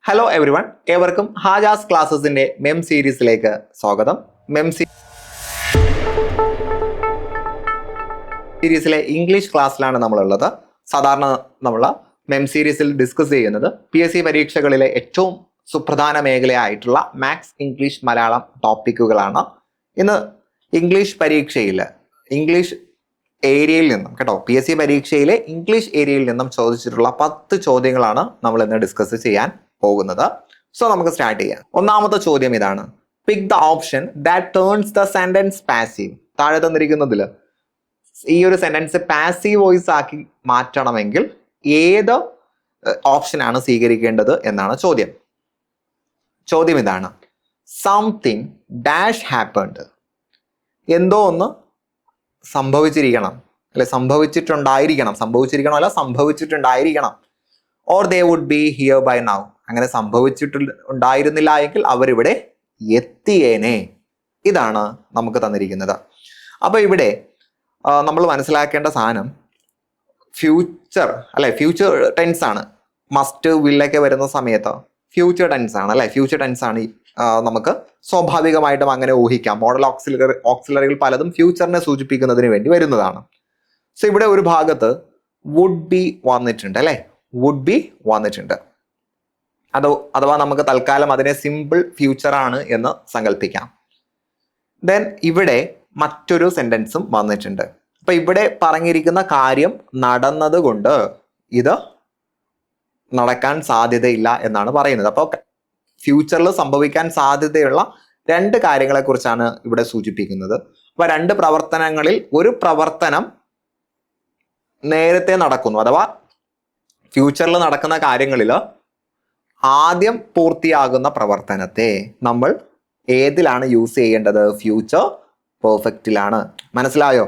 Hello every one, ഏവർക്കും ഹാജാസ് ക്ലാസ്സസിന്റെ മെം സീരീസിലേക്ക് സ്വാഗതം. മെം സീരീസിലെ ഇംഗ്ലീഷ് ക്ലാസ്സിലാണ് നമ്മളുള്ളത്. സാധാരണ നമ്മൾ മെം സീരീസിൽ ഡിസ്കസ് ചെയ്യുന്നത് PSC പരീക്ഷകളിലെ ഏറ്റവും സുപ്രധാന മേഖലയായിട്ടുള്ള മാത്സ്, ഇംഗ്ലീഷ്, മലയാളം ടോപ്പിക്കുകളാണ്. ഇന്ന് ഇംഗ്ലീഷ് പരീക്ഷയിൽ ഇംഗ്ലീഷ് ഏരിയയിൽ നിന്നും PSC പരീക്ഷയിലെ ഇംഗ്ലീഷ് ഏരിയയിൽ നിന്നും ചോദിച്ചിട്ടുള്ള 10 ചോദ്യങ്ങളാണ് നമ്മൾ ഇന്ന് ഡിസ്കസ് ചെയ്യാൻ പോകുന്നത്. സോ നമുക്ക് സ്റ്റാർട്ട് ചെയ്യാം. ഒന്നാമത്തെ ചോദ്യം ഇതാണ്: pick the option that turns the sentence passive. താഴെ തന്നിരിക്കുന്നതിൽ ഈ ഒരു സെന്റൻസ് പാസീവ് വോയിസ് ആക്കി മാറ്റണമെങ്കിൽ ഏത് ഓപ്ഷനാണ് സ്വീകരിക്കേണ്ടത് എന്നാണ് ചോദ്യം. ചോദ്യം ഇതാണ്: സംതിങ് ഡാഷ് ഹാപ്പൻഡ്. എന്തോ ഒന്ന് സംഭവിച്ചിരിക്കണം, അല്ലെ സംഭവിച്ചിട്ടുണ്ടായിരിക്കണം. Or they would be here by now. അങ്ങനെ സംഭവിച്ചിട്ടുണ്ടായിരുന്നില്ല എങ്കിൽ അവരിവിടെ എത്തിയേനെ. ഇതാണ് നമുക്ക് തന്നിരിക്കുന്നത്. അപ്പോൾ ഇവിടെ നമ്മൾ മനസ്സിലാക്കേണ്ട സാധനം ഫ്യൂച്ചർ ടെൻസ് ആണ്. മസ്റ്റ്, വില്ലൊക്കെ വരുന്ന സമയത്ത് ഫ്യൂച്ചർ ടെൻസ് ആണ്, അല്ലെ? ഫ്യൂച്ചർ ടെൻസ് ആണ് നമുക്ക് സ്വാഭാവികമായിട്ടും അങ്ങനെ ഊഹിക്കാം. മോഡൽ ഓക്സിലറികൾ പലതും ഫ്യൂച്ചറിനെ സൂചിപ്പിക്കുന്നതിന് വേണ്ടി വരുന്നതാണ്. സോ ഇവിടെ ഒരു ഭാഗത്ത് വുഡ് ബി വന്നിട്ടുണ്ട്, അല്ലെ? വുഡ് ബി വന്നിട്ടുണ്ട്. അഥവാ നമുക്ക് തൽക്കാലം അതിനെ സിമ്പിൾ ഫ്യൂച്ചർ ആണ് എന്ന് സങ്കല്പിക്കാം. ദെൻ ഇവിടെ മറ്റൊരു സെന്റൻസും വന്നിട്ടുണ്ട്. അപ്പൊ ഇവിടെ പറഞ്ഞിരിക്കുന്ന കാര്യം നടന്നത് കൊണ്ട് ഇത് നടക്കാൻ സാധ്യതയില്ല എന്നാണ് പറയുന്നത്. അപ്പോൾ ഫ്യൂച്ചറിൽ സംഭവിക്കാൻ സാധ്യതയുള്ള 2 കാര്യങ്ങളെ കുറിച്ചാണ് ഇവിടെ സൂചിപ്പിക്കുന്നത്. അപ്പൊ 2 പ്രവർത്തനങ്ങളിൽ ഒരു പ്രവർത്തനം നേരത്തെ നടക്കുന്നു, അഥവാ ഫ്യൂച്ചറിൽ നടക്കുന്ന കാര്യങ്ങളിൽ ആദ്യം പൂർത്തിയാകുന്ന പ്രവർത്തനത്തെ നമ്മൾ ഏതിലാണ് യൂസ് ചെയ്യേണ്ടത്? ഫ്യൂച്ചർ പെർഫെക്റ്റിലാണ്. മനസ്സിലായോ?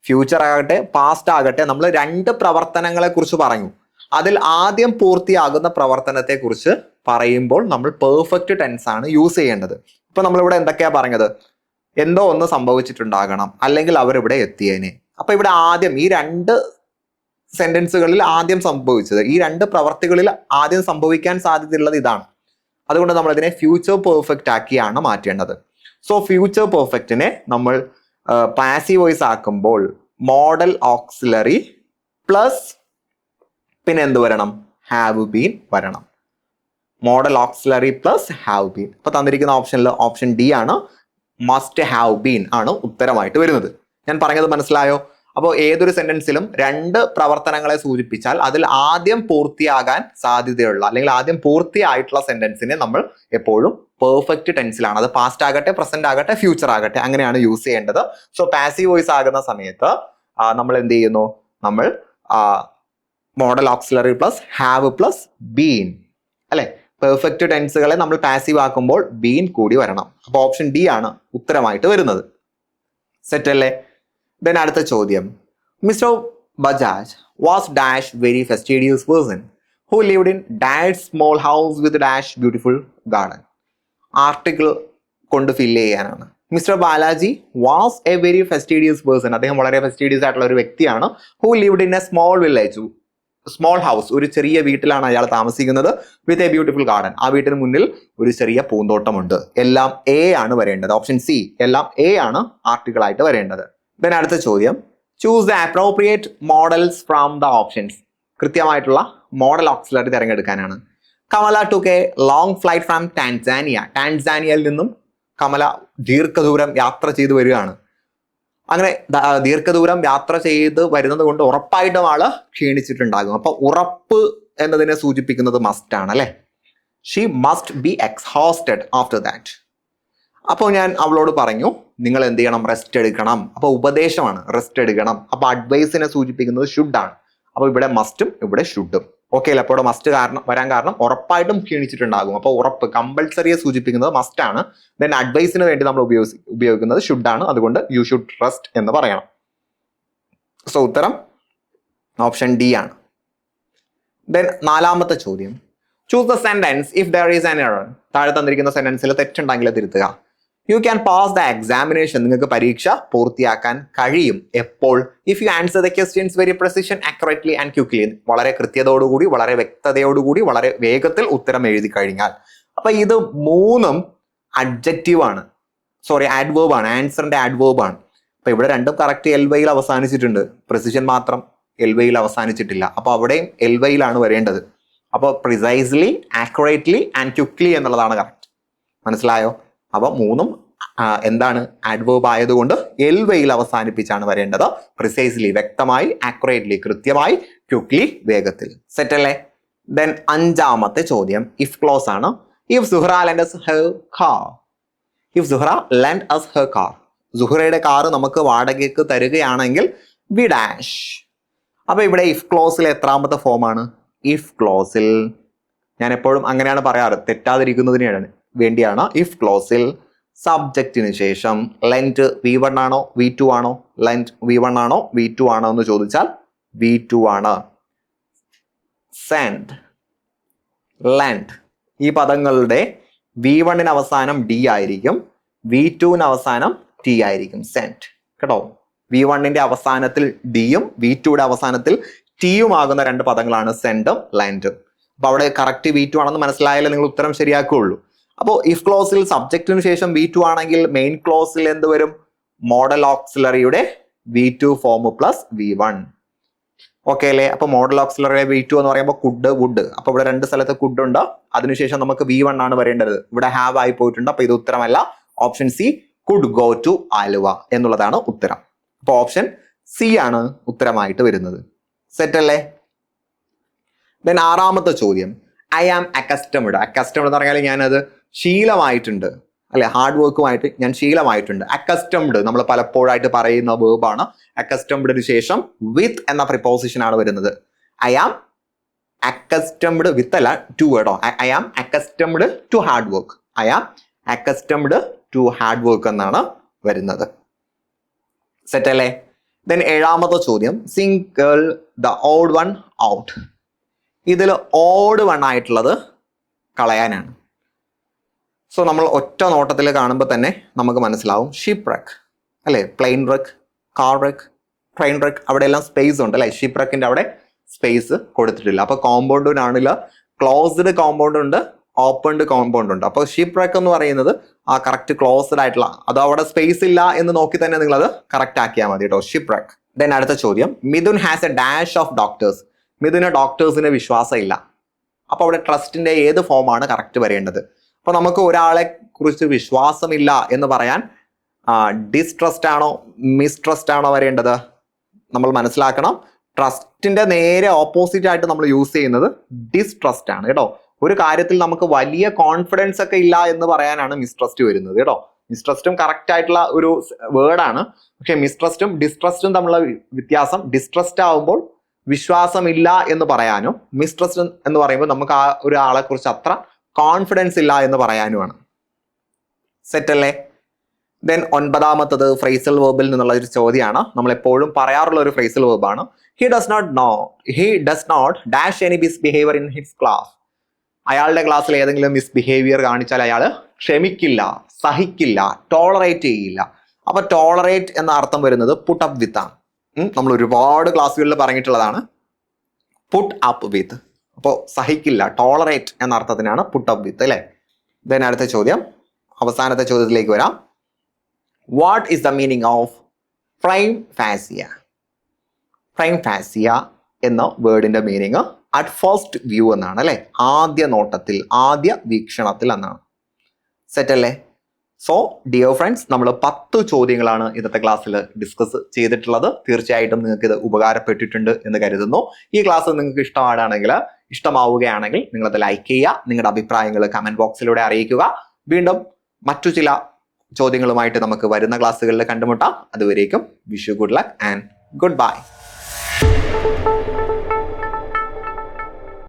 ഫ്യൂച്ചർ ആകട്ടെ പാസ്റ്റ് ആകട്ടെ, നമ്മൾ 2 പ്രവർത്തനങ്ങളെ കുറിച്ച് പറഞ്ഞു. അതിൽ ആദ്യം പൂർത്തിയാകുന്ന പ്രവർത്തനത്തെ കുറിച്ച് പറയുമ്പോൾ നമ്മൾ പെർഫെക്റ്റ് ടെൻസ് ആണ് യൂസ് ചെയ്യേണ്ടത്. ഇപ്പൊ നമ്മളിവിടെ എന്തൊക്കെയാ പറഞ്ഞത്? എന്തോ ഒന്ന് സംഭവിച്ചിട്ടുണ്ടാകണം, അല്ലെങ്കിൽ അവരിവിടെ എത്തിയേനെ. അപ്പൊ ഇവിടെ ആദ്യം ഈ 2 സെന്റൻസുകളിൽ ആദ്യം സംഭവിച്ചത്, ഈ 2 പ്രവർത്തികളിൽ ആദ്യം സംഭവിക്കാൻ സാധ്യതയുള്ളത് ഇതാണ്. അതുകൊണ്ട് നമ്മൾ ഇതിനെ ഫ്യൂച്ചർ പെർഫെക്റ്റ് ആക്കിയാണ് മാറ്റേണ്ടത്. സോ ഫ്യൂച്ചർ പെർഫെക്റ്റിനെ നമ്മൾ പാസീവ് വോയിസ് ആക്കുമ്പോൾ മോഡൽ ഓക്സിലറി പ്ലസ് പിന്നെ എന്ത് വരണം? ഹാവ് ബീൻ വരണം. Modal auxiliary plus have been. ഇപ്പൊ തന്നിരിക്കുന്ന ഓപ്ഷനിൽ ഓപ്ഷൻ ഡി ആണ്, മസ്റ്റ് ഹാവ് ബീൻ ആണ് ഉത്തരമായിട്ട് വരുന്നത്. ഞാൻ പറഞ്ഞത് മനസ്സിലായോ? അപ്പോൾ ഏതൊരു സെന്റൻസിലും 2 പ്രവർത്തനങ്ങളെ സൂചിപ്പിച്ചാൽ അതിൽ ആദ്യം പൂർത്തിയാകാൻ സാധ്യതയുള്ള, അല്ലെങ്കിൽ ആദ്യം പൂർത്തിയായിട്ടുള്ള സെന്റൻസിനെ നമ്മൾ എപ്പോഴും പെർഫെക്റ്റ് ടെൻസിലാണ്, അത് പാസ്റ്റ് ആകട്ടെ, പ്രസന്റ് ആകട്ടെ, ഫ്യൂച്ചർ ആകട്ടെ, അങ്ങനെയാണ് യൂസ് ചെയ്യേണ്ടത്. സോ പാസീവ് വോയിസ് ആകുന്ന സമയത്ത് നമ്മൾ എന്ത് ചെയ്യുന്നു? നമ്മൾ modal auxiliary plus have plus been, അല്ലെ? പെർഫെക്റ്റ് ടെൻസുകളെ നമ്മൾ പാസീവ് ആക്കുമ്പോൾ ബീൻ കൂടി വരണം. അപ്പോൾ ഓപ്ഷൻ ഡി ആണ് ഉത്തരമായിട്ട് വരുന്നത്. സെറ്റ് അല്ലേ? ദെൻ അടുത്ത ചോദ്യം: mister Bajaj was dash very fastidious person who lived in dash small house with dash beautiful garden. Article കൊണ്ട് ഫില്ല് ചെയ്യാനാണ്. Mister Balaji was a very fastidious person. അദ്ദേഹം വളരെ ഫെസ്റ്റീഡിയസ് ആയിട്ടുള്ള ഒരു വ്യക്തിയാണ്. Who lived in a small village, small house, ഒരു ചെറിയ വീട്ടിലാണ് അയാൾ താമസിക്കുന്നത്. വിത്ത് എ ബ്യൂട്ടിഫുൾ ഗാർഡൻ, ആ വീട്ടിന് മുന്നിൽ ഒരു ചെറിയ പൂന്തോട്ടമുണ്ട്. എല്ലാം എ ആണ് വരേണ്ടത്. ഓപ്ഷൻ സി, എല്ലാം എ ആണ് ആർട്ടിക്കിൾ ആയിട്ട് വരേണ്ടത്. ദെൻ അടുത്ത ചോദ്യം: choose the appropriate modals from the options. കൃത്യമായിട്ടുള്ള മോഡൽ ഓക്സിലറി തിരഞ്ഞെടുക്കാനാണ്. Kamala took a long flight from Tanzania. ടാൻസാനിയയിൽ നിന്നും കമല ദീർഘദൂരം യാത്ര ചെയ്ത് വരികയാണ്. അങ്ങനെ ദീർഘദൂരം യാത്ര ചെയ്ത് വരുന്നത് കൊണ്ട് ഉറപ്പായിട്ടും ആള് ക്ഷീണിച്ചിട്ടുണ്ടാകും. അപ്പൊ ഉറപ്പ് എന്നതിനെ സൂചിപ്പിക്കുന്നത് മസ്റ്റ് ആണ്, അല്ലെ? She must be exhausted after that. അപ്പോൾ ഞാൻ അവളോട് പറഞ്ഞു, നിങ്ങൾ എന്ത് ചെയ്യണം? റെസ്റ്റ് എടുക്കണം. അപ്പൊ ഉപദേശമാണ്, റെസ്റ്റ് എടുക്കണം. അപ്പൊ അഡ്വൈസിനെ സൂചിപ്പിക്കുന്നത് ഷുഡ് ആണ്. അപ്പൊ ഇവിടെ മസ്റ്റും ഇവിടെ ഷുഡും. ഓക്കെ അല്ലേ? അപ്പോൾ മസ്റ്റ് വരാൻ കാരണം ഉറപ്പായിട്ടും ക്ഷീണിച്ചിട്ടുണ്ടാകും. അപ്പോൾ ഉറപ്പ്, കമ്പൾസറിയെ സൂചിപ്പിക്കുന്നത് മസ്റ്റ് ആണ്. ദെൻ അഡ്വൈസിന് വേണ്ടി നമ്മൾ ഉപയോഗിക്കുന്നത് ഷുഡ് ആണ്. അതുകൊണ്ട് യു ഷുഡ് റെസ്റ്റ് എന്ന് പറയണം. സോ ഉത്തരം ഓപ്ഷൻ ഡി ആണ്. ദെൻ 4ാമത്തെ ചോദ്യം: choose the sentence if there is an error. താഴെ തന്നിരിക്കുന്ന സെന്റൻസിൽ തെറ്റുണ്ടെങ്കിൽ തിരുത്തുക. You can pass the examination, നിങ്ങൾക്ക് പരീക്ഷ പൂർത്തിയാക്കാൻ കഴിയും. എപ്പോൾ? If you answer the questions very precision, accurately and quickly, വളരെ കൃത്യതയോടുകൂടി, വളരെ വ്യക്തതയോടുകൂടി, വളരെ വേഗത്തിൽ ഉത്തരം എഴുതി കഴിഞ്ഞാൽ. അപ്പൊ ഇത് മൂന്നും അഡ്ജക്റ്റീവ് ആണ്, സോറി ആഡ്വേർബ് ആണ്, ആൻസറിന്റെ ആഡ്വേർബ് ആണ്. അപ്പൊ ഇവിടെ രണ്ടും കറക്റ്റ് എൽ വൈയിൽ അവസാനിച്ചിട്ടുണ്ട്, പ്രിസിഷൻ മാത്രം എൽ വൈയിൽ അവസാനിച്ചിട്ടില്ല. അപ്പൊ അവിടെയും എൽ വൈയിലാണ് വരേണ്ടത്. അപ്പോൾ പ്രിസൈസ്ലി, ആക്യുറേറ്റ്ലി ആൻഡ് ക്വിക്ലി എന്നുള്ളതാണ് കറക്റ്റ്. മനസ്സിലായോ? അപ്പൊ മൂന്നും എന്താണ്? ആഡ്വേർബ് ആയതുകൊണ്ട് എൽ വൈയിൽ അവസാനിപ്പിച്ചാണ് വരേണ്ടത്. പ്രിസൈസ്ലി വ്യക്തമായി, ആക്യുറേറ്റ്ലി കൃത്യമായി, ക്വിക്ലി വേഗത്തിൽ. സെറ്റ് അല്ലേ? ദെൻ അഞ്ചാമത്തെ ചോദ്യം ഇഫ് ക്ലോസ് ആണ്. If Suhra lend us her car, if Suhra lend us her car, സുഹ്റയുടെ കാറ് നമുക്ക് വാടകയ്ക്ക് തരികയാണെങ്കിൽ വി ഡാഷ്. അപ്പൊ ഇവിടെ ഇഫ് ക്ലോസിൽ എത്രാമത്തെ ഫോമാണ്? ഇഫ് ക്ലോസിൽ ഞാൻ എപ്പോഴും അങ്ങനെയാണ് പറയാറ്, തെറ്റാതിരിക്കുന്നതിന് വേണ്ടിയാണ്. ഇഫ് ക്ലോസിൽ സബ്ജക്റ്റിന് ശേഷം ലെൻഡ് V1 ആണോ V2 ആണോ? ലെൻഡ് V1 ആണോ V2 ആണോ എന്ന് ചോദിച്ചാൽ V2 ആണ്. സെൻഡ്, ലെൻഡ് ഈ പദങ്ങളുടെ V1 അവസാനം D ആയിരിക്കും, V2 അവസാനം T ആയിരിക്കും. സെൻഡ് കേട്ടോ. V1 അവസാനത്തിൽ ഡിയും V2 അവസാനത്തിൽ ടിയും ആകുന്ന രണ്ട് പദങ്ങളാണ് സെൻഡും ലെൻഡും. അപ്പൊ അവിടെ കറക്റ്റ് V2 ആണെന്ന് മനസ്സിലായാലേ നിങ്ങൾ ഉത്തരം ശരിയാക്കുകയുള്ളൂ. അപ്പോൾ ഇഫ് ക്ലോസിൽ സബ്ജക്റ്റിന് ശേഷം V2 ആണെങ്കിൽ മെയിൻ ക്ലോസിൽ എന്ത് വരും? മോഡൽ ഓക്സിലറിയുടെ V2 form plus V1. Okay അല്ലേ? അപ്പൊ മോഡൽ ഓക്സിലറിയുടെ V2 എന്ന് പറയുമ്പോൾ കുഡ്, വുഡ്. അപ്പൊ ഇവിടെ രണ്ട് സ്ഥലത്ത് കുഡ് ഉണ്ട്, അതിനുശേഷം നമുക്ക് V1 ആണ് വരേണ്ടത്. ഇവിടെ ഹാവ് ആയി പോയിട്ടുണ്ട്. അപ്പൊ ഇത് ഉത്തരമല്ല. Option C, could go to Aluva എന്നുള്ളതാണ് ഉത്തരം. അപ്പൊ ഓപ്ഷൻ സി ആണ് ഉത്തരമായിട്ട് വരുന്നത്. സെറ്റ് അല്ലേ? ദെൻ ആറാമത്തെ ചോദ്യം ഐ ആം അക്കസ്റ്റംഡ്. അക്കസ്റ്റംഡ് എന്ന് പറഞ്ഞാൽ ഞാനത് ശീലമായിട്ടുണ്ട്, അല്ലെ? ഹാർഡ് വർക്കുമായിട്ട് ഞാൻ ശീലമായിട്ടുണ്ട്. അക്കസ്റ്റംഡ് നമ്മൾ പലപ്പോഴായിട്ട് പറയുന്ന വേർബാണ്. അക്കസ്റ്റംഡിന് ശേഷം വിത്ത് എന്ന പ്രിപ്പോസിഷൻ ആണ് വരുന്നത്. ഐ ആം അക്കസ്റ്റംഡ് വിത്ത് അല്ല, ടു കേട്ടോ. I am accustomed to hard work. I am accustomed to hard work എന്നാണ് വരുന്നത്. സെറ്റ് അല്ലേ? ദെൻ ഏഴാമത്തെ ചോദ്യം single the odd one out. ഇതിൽ ഓഡ് വൺ ആയിട്ടുള്ളത് കളയാനാണ്. സോ നമ്മൾ ഒറ്റ നോട്ടത്തിൽ കാണുമ്പോൾ തന്നെ നമുക്ക് മനസ്സിലാവും. ഷിപ്പ് റെക്ക് അല്ലെ, plane wreck, car wreck, train wreck, അവിടെ എല്ലാം സ്പേസ് ഉണ്ട് അല്ലെ. ഷിപ്പ് റെക്കിന്റെ അവിടെ സ്പേസ് കൊടുത്തിട്ടില്ല. അപ്പൊ കോമ്പൗണ്ടിനാണില്ല, ക്ലോസ്ഡ് കോമ്പൗണ്ട് ഉണ്ട്, ഓപ്പൺഡ് കോമ്പൗണ്ട് ഉണ്ട്. അപ്പോൾ ഷിപ്പ് റെക്ക് എന്ന് പറയുന്നത് ആ കറക്റ്റ് ക്ലോസ്ഡ് ആയിട്ടുള്ള, അത് അവിടെ സ്പേസ് ഇല്ല എന്ന് നോക്കി തന്നെ നിങ്ങൾ അത് കറക്റ്റ് ആക്കിയാൽ മതി കേട്ടോ. Ship wreck. ദെൻ അടുത്ത ചോദ്യം Mithun has a dash of doctors. മിഥുന് ഡോക്ടേഴ്സിന് വിശ്വാസം ഇല്ല. അപ്പൊ അവിടെ ട്രസ്റ്റിന്റെ ഏത് ഫോമാണ് കറക്റ്റ് വരേണ്ടത്? അപ്പൊ നമുക്ക് ഒരാളെ കുറിച്ച് വിശ്വാസമില്ല എന്ന് പറയാൻ ഡിസ്ട്രസ്റ്റ് ആണോ മിസ്ട്രസ്റ്റ് ആണോ വരേണ്ടത്? നമ്മൾ മനസ്സിലാക്കണം, ട്രസ്റ്റിന്റെ നേരെ ഓപ്പോസിറ്റ് ആയിട്ട് നമ്മൾ യൂസ് ചെയ്യുന്നത് ഡിസ്ട്രസ്റ്റ് ആണ് കേട്ടോ. ഒരു കാര്യത്തിൽ നമുക്ക് വലിയ കോൺഫിഡൻസ് ഒക്കെ ഇല്ല എന്ന് പറയാനാണ് മിസ്ട്രസ്റ്റ് വരുന്നത് കേട്ടോ. മിസ്ട്രസ്റ്റും കറക്റ്റ് ആയിട്ടുള്ള ഒരു വേർഡാണ്. പക്ഷെ മിസ്ട്രസ്റ്റും ഡിസ്ട്രസ്റ്റും തമ്മിലുള്ള വ്യത്യാസം, ഡിസ്ട്രസ്റ്റ് ആവുമ്പോൾ വിശ്വാസമില്ല എന്ന് പറയാനും, മിസ്ട്രസ്റ്റ് എന്ന് പറയുമ്പോൾ നമുക്ക് ആ ഒരാളെ കുറിച്ച് അത്ര കോൺഫിഡൻസ് ഇല്ല എന്ന് പറയാനുമാണ്. സെറ്റ് അല്ലേ? ദെൻ ഒൻപതാമത്തത് ഫ്രേസൽ വേർബിൽ നിന്നുള്ള ഒരു ചോദ്യമാണ്. നമ്മൾ എപ്പോഴും പറയാറുള്ള ഒരു ഫ്രേസൽ വേർബാണ്. He does not dash any misbehaviour in his class. അയാളുടെ ക്ലാസ്സിൽ ഏതെങ്കിലും മിസ്ബിഹേവിയർ കാണിച്ചാൽ അയാൾ ക്ഷമിക്കില്ല, സഹിക്കില്ല, ടോളറേറ്റ് ചെയ്യില്ല. അപ്പൊ ടോളറേറ്റ് എന്ന അർത്ഥം വരുന്നത് പുട്ട് അപ്പ് വിത്ത് ആണ്. നമ്മൾ ഒരുപാട് ക്ലാസ്സുകളിൽ പറഞ്ഞിട്ടുള്ളതാണ് പുട്ട് അപ്പ് വിത്ത്. അപ്പോൾ സഹിക്കില്ല, ടോളറേറ്റ് എന്ന അർത്ഥത്തിനാണ് പുട്ട് അപ്പ് വിത്ത് അല്ലേ. ദെൻ അടുത്ത ചോദ്യം, അവസാനത്തെ ചോദ്യത്തിലേക്ക് വരാം. What is the meaning of prime fascia? Prime fascia എന്ന വേർഡിന്റെ മീനിങ് അറ്റ് ഫസ്റ്റ് വ്യൂ എന്നാണ് അല്ലെ. ആദ്യ നോട്ടത്തിൽ, ആദ്യ വീക്ഷണത്തിൽ എന്നാണ്. സെറ്റ് അല്ലേ? സോ ഡിയർ ഫ്രണ്ട്സ്, നമ്മൾ 10 ചോദ്യങ്ങളാണ് ഇന്നത്തെ ക്ലാസ്സിൽ ഡിസ്കസ് ചെയ്തിട്ടുള്ളത്. തീർച്ചയായിട്ടും നിങ്ങൾക്ക് ഇത് ഉപകാരപ്പെട്ടിട്ടുണ്ട് എന്ന് കരുതുന്നു. ഈ ക്ലാസ് നിങ്ങൾക്ക് ഇഷ്ടമാവുകയാണെങ്കിൽ നിങ്ങളത് ലൈക്ക് ചെയ്യുക, നിങ്ങളുടെ അഭിപ്രായങ്ങൾ കമന്റ് ബോക്സിലൂടെ അറിയിക്കുക. വീണ്ടും മറ്റു ചില ചോദ്യങ്ങളുമായിട്ട് നമുക്ക് വരുന്ന ക്ലാസ്സുകളിൽ കണ്ടുമുട്ടാം. അതുവരേക്കും wish you good luck and good bye.